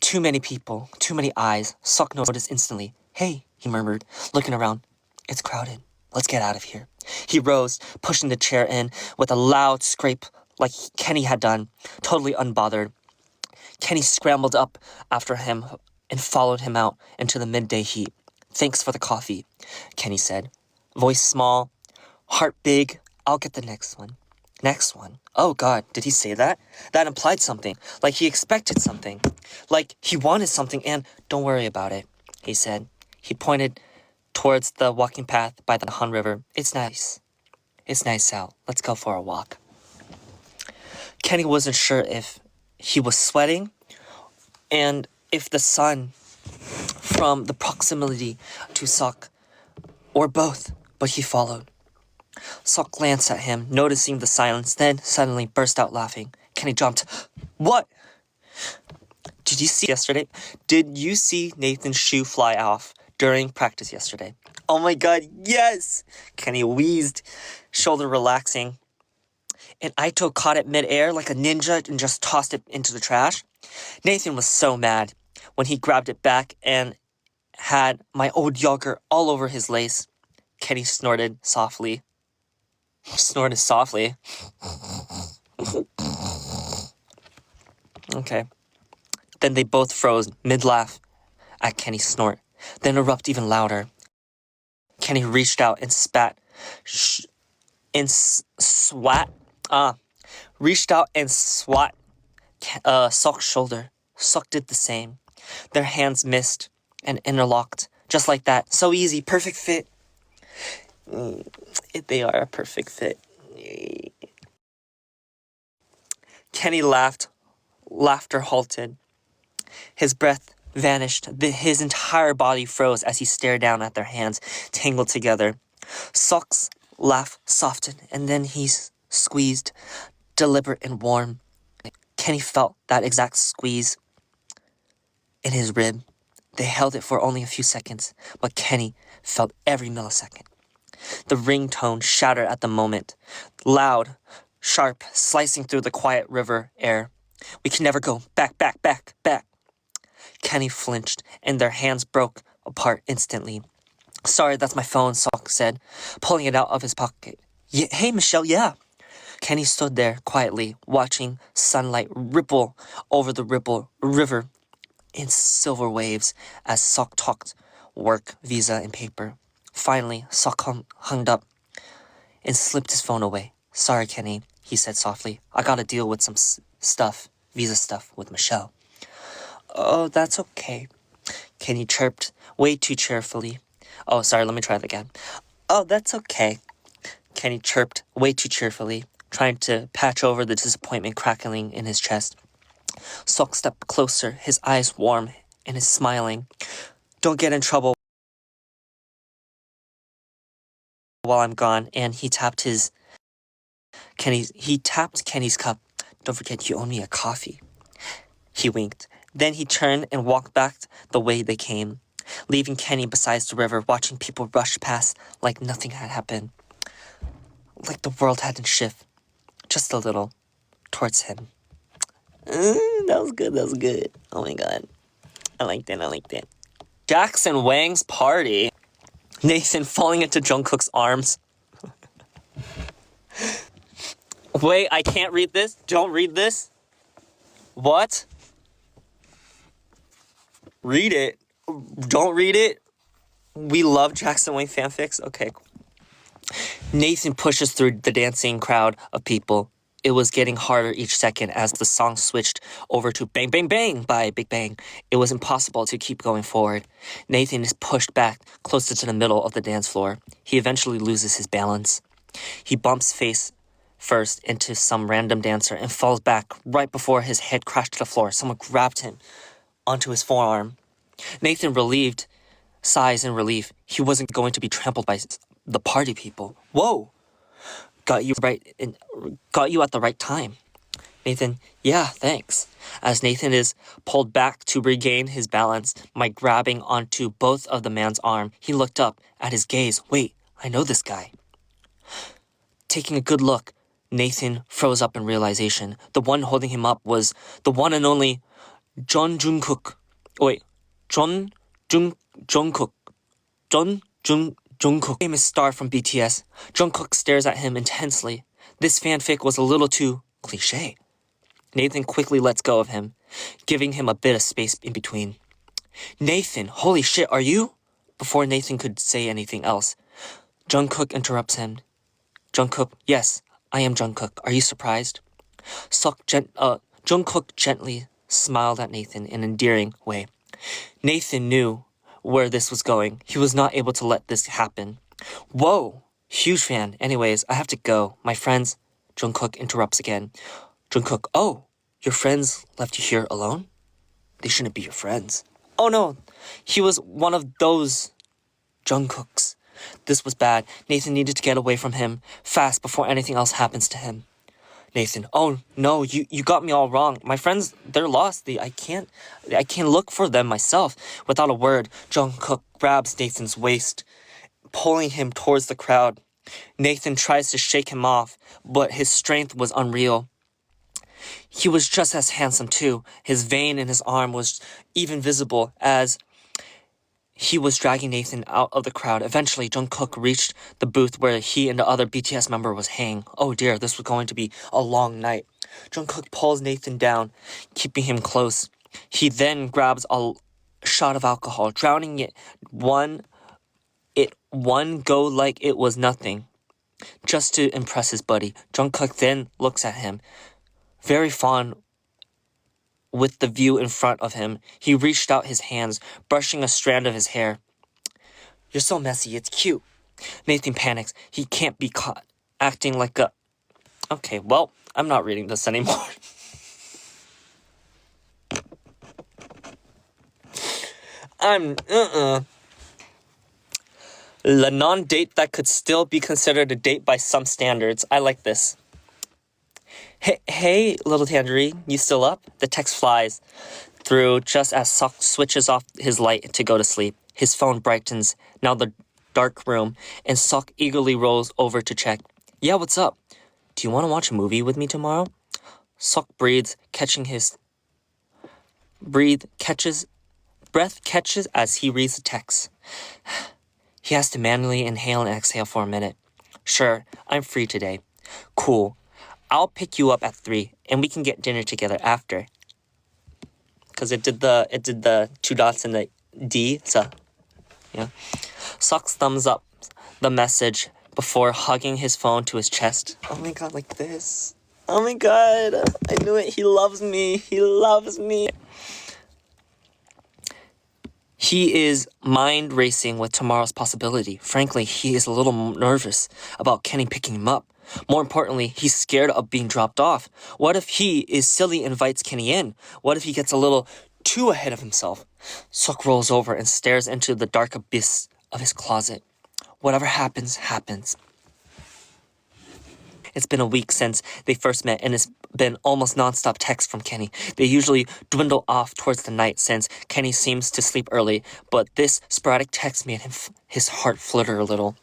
Too many people, too many eyes. Sock noticed instantly. Hey, he murmured, looking around. It's crowded. Let's get out of here. He rose, pushing the chair in with a loud scrape like Kenny had done, totally unbothered. Kenny scrambled up after him and followed him out into the midday heat. Thanks for the coffee, Kenny said. Voice small, heart big. I'll get the next one. Next one. Oh God, did he say that? That implied something. Like he expected something. Like he wanted something and don't worry about it, he said. He pointed towards the walking path by the Han River. It's nice. It's nice out. Let's go for a walk. Kenny wasn't sure if he was sweating and if the sun from the proximity to Sok or both, but he followed. Sok glanced at him, noticing the silence, then suddenly burst out laughing. Kenny jumped. What? Did you see Nathan's shoe fly off during practice yesterday? Oh my god, yes! Kenny wheezed, shoulder relaxing. And Aito caught it midair like a ninja and just tossed it into the trash. Nathan was so mad when he grabbed it back and had my old yogurt all over his lace. Kenny snorted softly. Okay. Then they both froze mid-laugh at Kenny's snort, then erupt even louder. Kenny reached out and swat Sock's shoulder. Sock did the same. Their hands missed and interlocked, just like that. So easy, perfect fit. They are a perfect fit. Kenny laughed. Laughter halted. His breath vanished. His entire body froze as he stared down at their hands, tangled together. Sock's laugh softened, and then he squeezed, deliberate and warm. Kenny felt that exact squeeze in his rib. They held it for only a few seconds, but Kenny felt every millisecond. The ringtone shattered at the moment, loud, sharp, slicing through the quiet river air. We can never go. Back, back, back, back. Kenny flinched, and their hands broke apart instantly. Sorry, that's my phone, Sock said, pulling it out of his pocket. Hey, Michelle, yeah. Kenny stood there quietly, watching sunlight ripple over the river in silver waves as Sock talked work, visa, and paper. Finally, Sock hung up and slipped his phone away. Sorry, Kenny, he said softly. I gotta deal with some visa stuff with Michelle. Oh, that's okay, Kenny chirped, way too cheerfully. Oh, sorry, let me try that again. Oh, that's okay, Kenny chirped, way too cheerfully, trying to patch over the disappointment crackling in his chest. Sock stepped closer, his eyes warm and his smiling. Don't get in trouble while I'm gone, and he tapped Kenny's cup. Don't forget you owe me a coffee. He winked. Then he turned and walked back the way they came, leaving Kenny beside the river, watching people rush past like nothing had happened. Like the world hadn't shifted, just a little, towards him. That was good. Oh my god. I liked it. Jackson Wang's party. Nathan falling into Jungkook's arms. Wait, I can't read this? Don't read this? What? Read it. Don't read it? We love Jackson Wang fanfics? Okay. Nathan pushes through the dancing crowd of people. It was getting harder each second as the song switched over to Bang Bang Bang by Big Bang. It was impossible to keep going forward. Nathan is pushed back closer to the middle of the dance floor. He eventually loses his balance. He bumps face first into some random dancer and falls back right before his head crashed to the floor. Someone grabbed him onto his forearm. Nathan sighs in relief. He wasn't going to be trampled by the party people. Whoa! Got you at the right time. Nathan, yeah, thanks. As Nathan is pulled back to regain his balance by grabbing onto both of the man's arm, he looked up at his gaze. Wait, I know this guy. Taking a good look, Nathan froze up in realization. The one holding him up was the one and only John Jungkook. Jungkook. Jungkook, famous star from BTS. Jungkook stares at him intensely. This fanfic was a little too cliché. Nathan quickly lets go of him, giving him a bit of space in between. Nathan, holy shit, are you? Before Nathan could say anything else, Jungkook interrupts him. Jungkook, yes, I am Jungkook. Are you surprised? Jungkook gently smiled at Nathan in an endearing way. Nathan knew where this was going. He was not able to let this happen. Whoa, huge fan. Anyways, I have to go. My friends, Jungkook interrupts again. Jungkook, oh, your friends left you here alone? They shouldn't be your friends. Oh no, he was one of those Jungkooks. This was bad. Nathan needed to get away from him fast before anything else happens to him. Nathan, oh no, you got me all wrong. My friends, they're lost. I can't look for them myself. Without a word, Jungkook grabs Nathan's waist, pulling him towards the crowd. Nathan tries to shake him off, but his strength was unreal. He was just as handsome too. His vein in his arm was even visible as he was dragging Nathan out of the crowd. Eventually, Jungkook reached the booth where he and the other BTS member was hanging. Oh dear, this was going to be a long night. Jungkook pulls Nathan down, keeping him close. He then grabs a shot of alcohol, drowning it one go like it was nothing, just to impress his buddy. Jungkook then looks at him, very fond with the view in front of him. He reached out his hands, brushing a strand of his hair. You're so messy, it's cute. Nathan panics. He can't be caught acting like a... Okay, well, I'm not reading this anymore. The non-date that could still be considered a date by some standards. I like this. Hey, little tangerine, you still up? The text flies through just as Sok switches off his light to go to sleep. His phone brightens, now the dark room, and Sok eagerly rolls over to check. Yeah, what's up? Do you want to watch a movie with me tomorrow? Sok breathes, breath catches as he reads the text. He has to manually inhale and exhale for a minute. Sure, I'm free today. Cool. I'll pick you up at 3, and we can get dinner together after. Because it did the 2 dots and the D, so yeah. Socks thumbs up the message before hugging his phone to his chest. Oh my god, like this. Oh my god, I knew it. He loves me. He loves me. He is mind racing with tomorrow's possibility. Frankly, he is a little nervous about Kenny picking him up. More importantly, he's scared of being dropped off. What if he is silly and invites Kenny in? What if he gets a little too ahead of himself? Sok rolls over and stares into the dark abyss of his closet. Whatever happens, happens. It's been a week since they first met, and it's been almost non-stop texts from Kenny. They usually dwindle off towards the night since Kenny seems to sleep early, but this sporadic text made his heart flutter a little.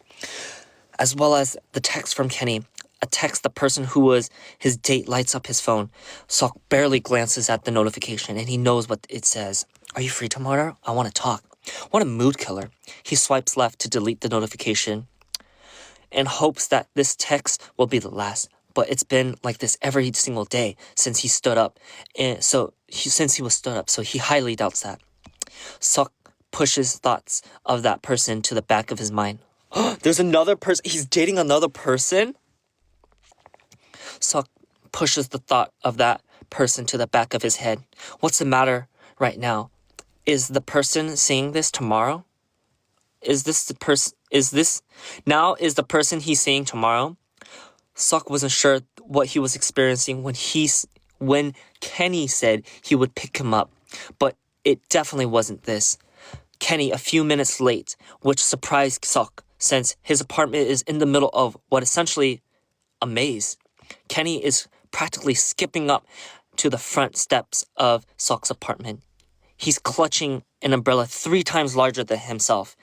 As well as the text from Kenny, a text the person who was his date lights up his phone. Sok barely glances at the notification, and he knows what it says. Are you free tomorrow? I want to talk. What a mood killer. He swipes left to delete the notification and hopes that this text will be the last. But it's been like this every single day since he stood up. So he highly doubts that. Sok pushes thoughts of that person to the back of his mind. There's another person. He's dating another person? Sok pushes the thought of that person to the back of his head. What's the matter right now? Is the person saying this tomorrow? Is the person he's seeing tomorrow? Sok wasn't sure what he was experiencing when Kenny said he would pick him up, but it definitely wasn't this. Kenny a few minutes late, which surprised Sok since his apartment is in the middle of what essentially a maze. Kenny is practically skipping up to the front steps of Sok's apartment. He's clutching an umbrella 3 times larger than himself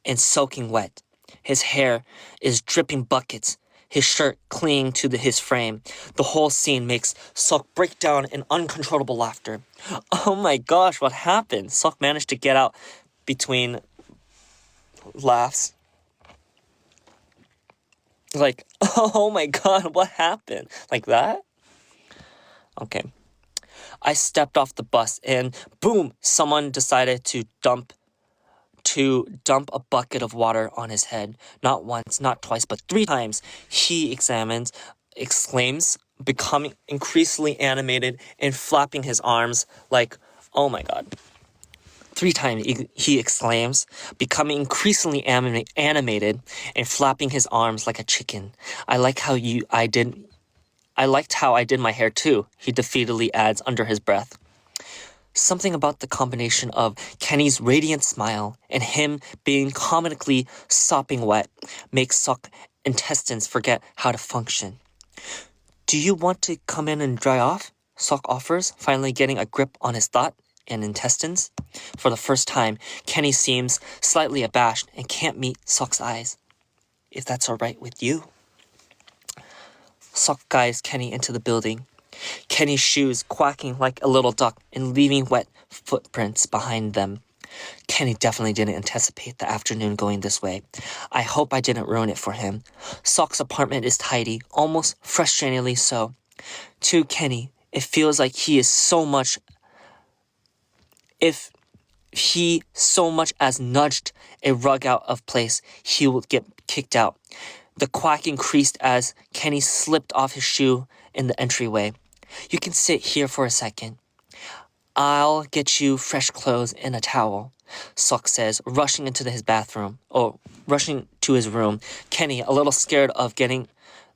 and soaking wet. His hair is dripping buckets, his shirt clinging to his frame. The whole scene makes Sok break down in uncontrollable laughter. Oh my gosh, what happened? Sok managed to get out between laughs. Like, oh my god, what happened? Like that? Okay. I stepped off the bus and boom, someone decided to dump a bucket of water on his head. Not once, not twice, but 3 times. He exclaims, becoming increasingly animated and flapping his arms like, oh my god. 3 times he exclaims, becoming increasingly animated and flapping his arms like a chicken. I liked how I did my hair too, he defeatedly adds under his breath. Something about the combination of Kenny's radiant smile and him being comically sopping wet makes Sok's intestines forget how to function. Do you want to come in and dry off? Sok offers, finally getting a grip on his thought and intestines. For the first time, Kenny seems slightly abashed and can't meet Sok's eyes. If that's alright with you. Sok guides Kenny into the building. Kenny's shoes quacking like a little duck and leaving wet footprints behind them. Kenny definitely didn't anticipate the afternoon going this way. I hope I didn't ruin it for him. Sok's apartment is tidy, almost frustratingly so. To Kenny, it feels like if he so much as nudged a rug out of place, he would get kicked out. The quack increased as Kenny slipped off his shoe in the entryway. You can sit here for a second. I'll get you fresh clothes and a towel, Sok says, rushing to his room. Kenny, a little scared of getting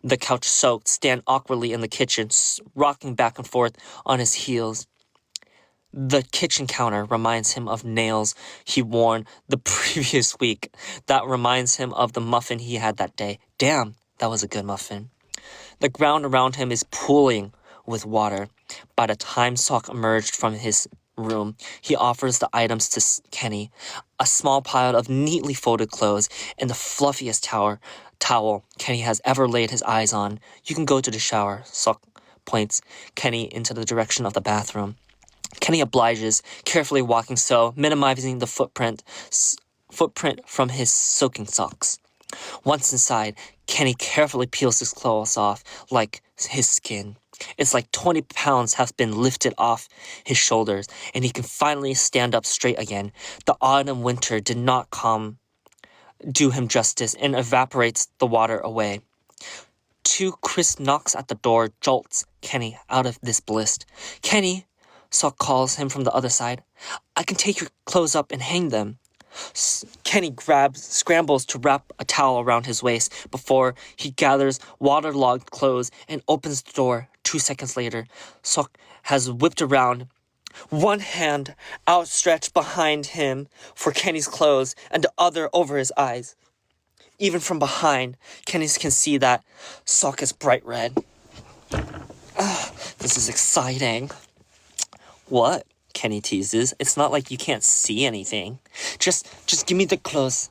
the couch soaked, stand awkwardly in the kitchen, rocking back and forth on his heels. The kitchen counter reminds him of nails he worn the previous week. That reminds him of the muffin he had that day. Damn, that was a good muffin. The ground around him is pooling with water. By the time Sok emerged from his room, he offers the items to Kenny. A small pile of neatly folded clothes and the fluffiest towel Kenny has ever laid his eyes on. You can go to the shower, Sok points Kenny into the direction of the bathroom. Kenny obliges, carefully walking so, minimizing the footprint from his soaking socks. Once inside, Kenny carefully peels his clothes off like his skin. It's like 20 pounds have been lifted off his shoulders, and he can finally stand up straight again. The autumn winter did not do him justice and evaporates the water away. 2 crisp knocks at the door jolts Kenny out of this bliss. Kenny, Sok calls him from the other side. I can take your clothes up and hang them. Kenny scrambles to wrap a towel around his waist before he gathers waterlogged clothes and opens the door. 2 seconds later, Sok has whipped around, one hand outstretched behind him for Kenny's clothes and the other over his eyes. Even from behind, Kenny can see that Sok is bright red. This is exciting. What? Kenny teases. It's not like you can't see anything. Just give me the clothes.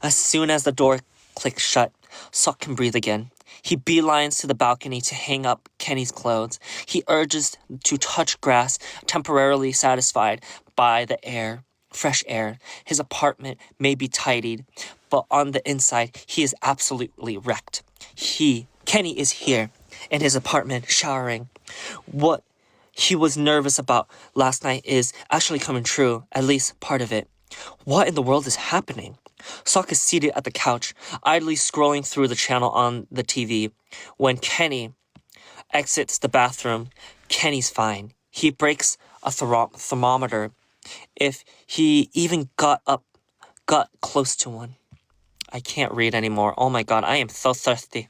As soon as the door clicks shut, Sok can breathe again. He beelines to the balcony to hang up Kenny's clothes. He urges to touch grass, temporarily satisfied by the fresh air. His apartment may be tidied, but on the inside, he is absolutely wrecked. Kenny is here, in his apartment, showering. What he was nervous about last night is actually coming true, at least part of it. What in the world is happening? Sok is seated at the couch, idly scrolling through the channel on the TV. When Kenny exits the bathroom, Kenny's fine. He breaks a thermometer if he even got close to one. I can't read anymore. Oh my god, I am so thirsty.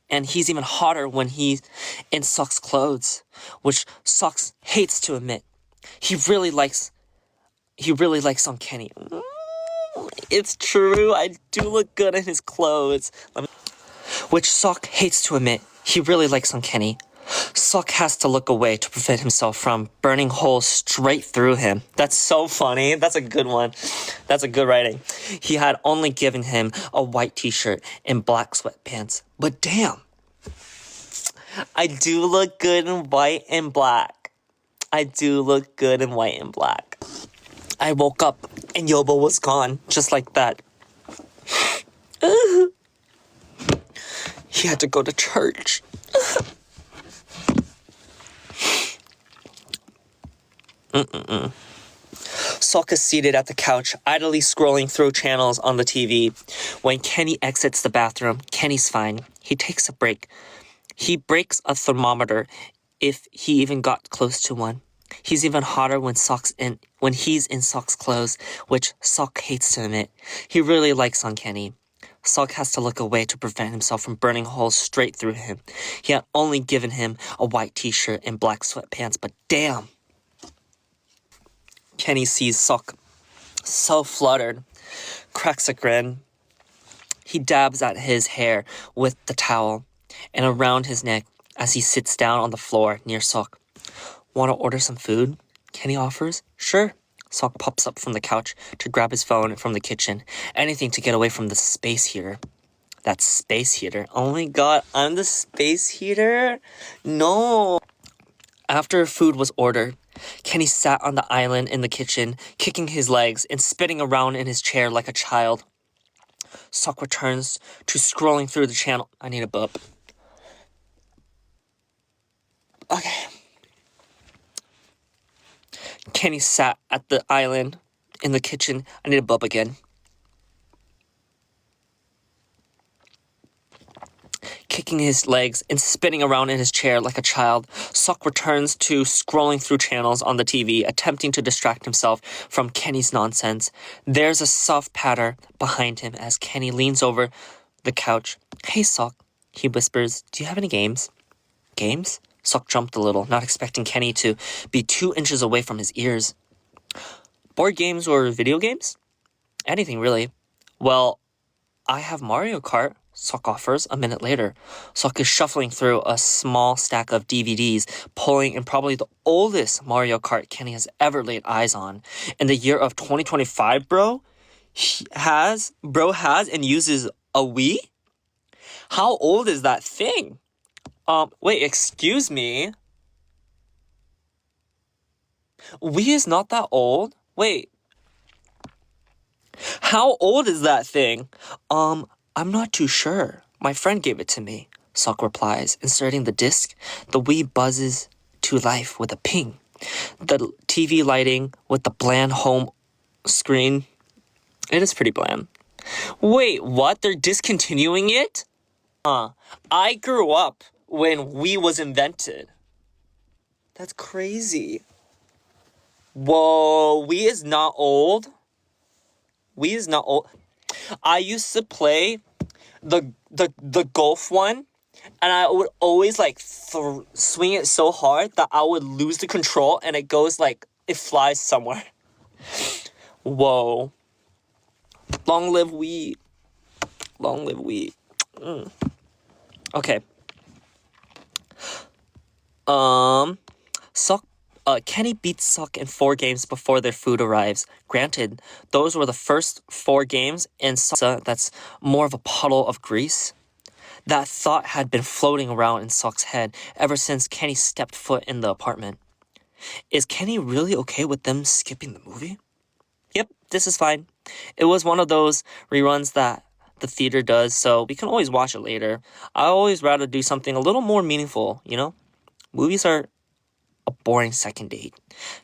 And he's even hotter when he's in Sok's clothes, which Sok hates to admit. He really likes on Kenny. It's true, I do look good in his clothes. Which Sok hates to admit. He really likes on Kenny. Sok has to look away to prevent himself from burning holes straight through him. That's so funny. That's a good one. That's a good writing. He had only given him a white t-shirt and black sweatpants. But damn, I do look good in white and black. I do look good in white and black. I woke up and Yobo was gone, just like that. He had to go to church. Sok is seated at the couch, idly scrolling through channels on the TV. When Kenny exits the bathroom, Kenny's fine. He takes a break. He breaks a thermometer if he even got close to one. He's even hotter when he's in Sok's clothes, which Sok hates to admit. He really likes on Kenny. Sok has to look away to prevent himself from burning holes straight through him. He had only given him a white t-shirt and black sweatpants, but damn! Kenny sees Sok, so fluttered, cracks a grin. He dabs at his hair with the towel and around his neck as he sits down on the floor near Sok. Want to order some food? Kenny offers. Sure. Sok pops up from the couch to grab his phone from the kitchen. Anything to get away from the space heater. That space heater. Oh my god, I'm the space heater? No. After food was ordered, Kenny sat on the island in the kitchen, kicking his legs and spinning around in his chair like a child. Sok returns to scrolling through the channel. I need a burp. Okay. Kenny sat at the island in the kitchen. I need a burp again. Kicking his legs and spinning around in his chair like a child, Sok returns to scrolling through channels on the TV, attempting to distract himself from Kenny's nonsense. There's a soft patter behind him as Kenny leans over the couch. Hey, Sok, he whispers, do you have any games? Games? Sok jumped a little, not expecting Kenny to be 2 inches away from his ears. Board games or video games? Anything, really. Well, I have Mario Kart, Sok offers a minute later. Sok is shuffling through a small stack of DVDs, pulling in probably the oldest Mario Kart Kenny has ever laid eyes on. In the year of 2025, bro has and uses a Wii? How old is that thing? Wait, excuse me? Wii is not that old? Wait. How old is that thing? I'm not too sure. My friend gave it to me, Sok replies, inserting the disc. The Wii buzzes to life with a ping. The TV lighting with the bland home screen. It is pretty bland. Wait, what? They're discontinuing it? I grew up when Wii was invented. That's crazy. Whoa, Wii is not old? Wii is not old. I used to play the golf one, and I would always swing it so hard that I would lose the control and it goes it flies somewhere. Whoa. Long live Wii. Long live Wii. Okay. Kenny beats Sok in 4 games before their food arrives. Granted, those were the first 4 games, and that's more of a puddle of grease. That thought had been floating around in Sok's head ever since Kenny stepped foot in the apartment. Is Kenny really okay with them skipping the movie? Yep, this is fine. It was one of those reruns that the theater does, so we can always watch it later. I always rather do something a little more meaningful, you know? Movies are a boring second date.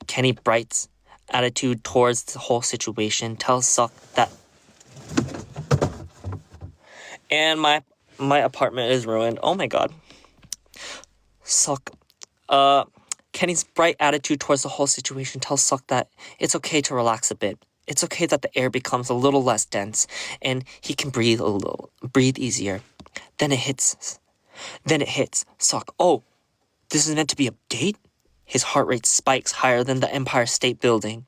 Kenny bites attitude towards the whole situation tells Suck that... And my apartment is ruined. Oh my god. Suck. Kenny's bright attitude towards the whole situation tells Suck that it's okay to relax a bit. It's okay that the air becomes a little less dense and he can breathe easier. Then it hits Suck. Oh, this is meant to be a date? His heart rate spikes higher than the Empire State Building.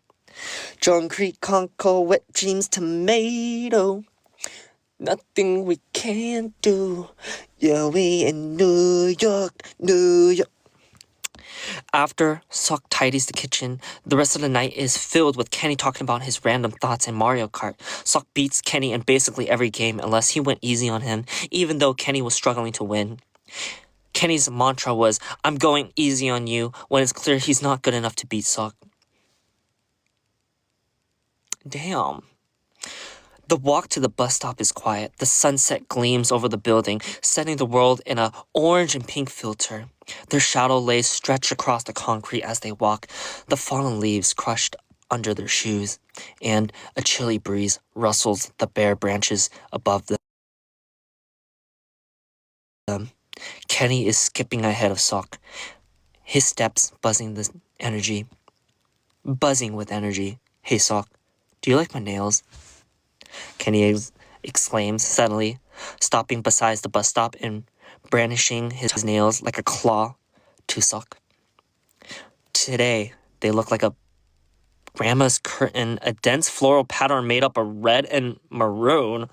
Concrete, Conco, wet dreams, tomato. Nothing we can't do. Yeah, we in New York, New York. After Suck tidies the kitchen, the rest of the night is filled with Kenny talking about his random thoughts in Mario Kart. Suck beats Kenny in basically every game unless he went easy on him, even though Kenny was struggling to win. Kenny's mantra was, "I'm going easy on you," when it's clear he's not good enough to beat Suck. Damn. The walk to the bus stop is quiet. The sunset gleams over the building, setting the world in a orange and pink filter. Their shadow lays stretch across the concrete as they walk, the fallen leaves crushed under their shoes, and a chilly breeze rustles the bare branches above them. Kenny is skipping ahead of Suck, his steps buzzing with energy. Hey Suck, do you like my nails? Kenny exclaims suddenly, stopping beside the bus stop and brandishing his nails like a claw to Suck. Today, they look like a grandma's curtain, a dense floral pattern made up of red and maroon.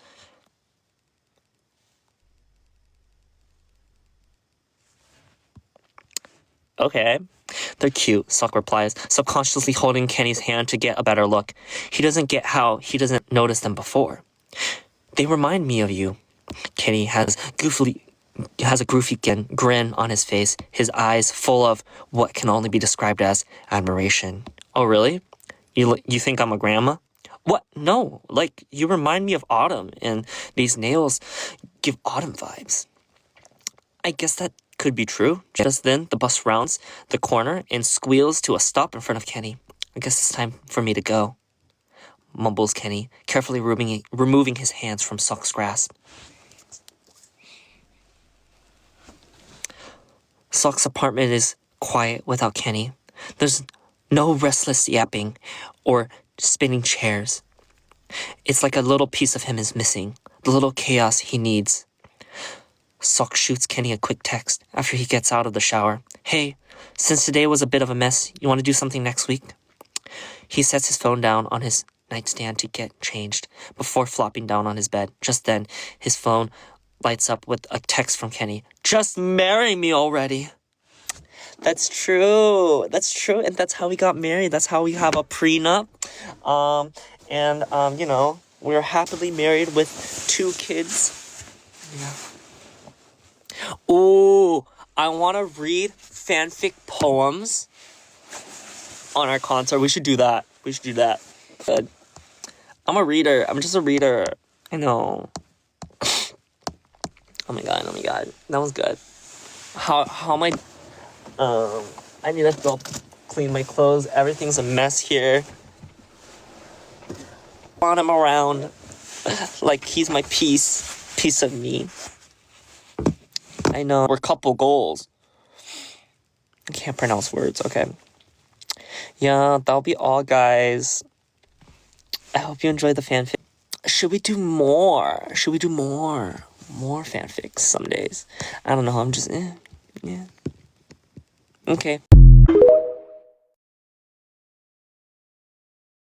Okay. They're cute, Suck replies, subconsciously holding Kenny's hand to get a better look. He doesn't get how he doesn't notice them before. They remind me of you. Kenny has a goofy grin on his face, his eyes full of what can only be described as admiration. Oh, really? You think I'm a grandma? What? No, like, you remind me of autumn, and these nails give autumn vibes. I guess that could be true. Just then, the bus rounds the corner and squeals to a stop in front of Kenny. I guess it's time for me to go, mumbles Kenny, carefully removing his hands from Suck's grasp. Suck's apartment is quiet without Kenny. There's no restless yapping or spinning chairs. It's like a little piece of him is missing, the little chaos he needs. Suck shoots Kenny a quick text after he gets out of the shower. Hey, since today was a bit of a mess, you want to do something next week? He sets his phone down on his nightstand to get changed before flopping down on his bed. Just then, his phone lights up with a text from Kenny. Just marry me already. That's true. And that's how we got married. That's how we have a prenup. We're happily married with 2 kids. Yeah. Ooh, I want to read fanfic poems on our concert. We should do that. Good. I'm a reader. I'm just a reader. I know. Oh my god. That was good. How am I... I need to go clean my clothes. Everything's a mess here. Want him around like he's my piece of me. I know, we're couple goals. I can't pronounce words, okay. Yeah, that'll be all, guys. I hope you enjoyed the fanfic. Should we do more? More fanfics some days? I don't know, I'm just, yeah. Okay.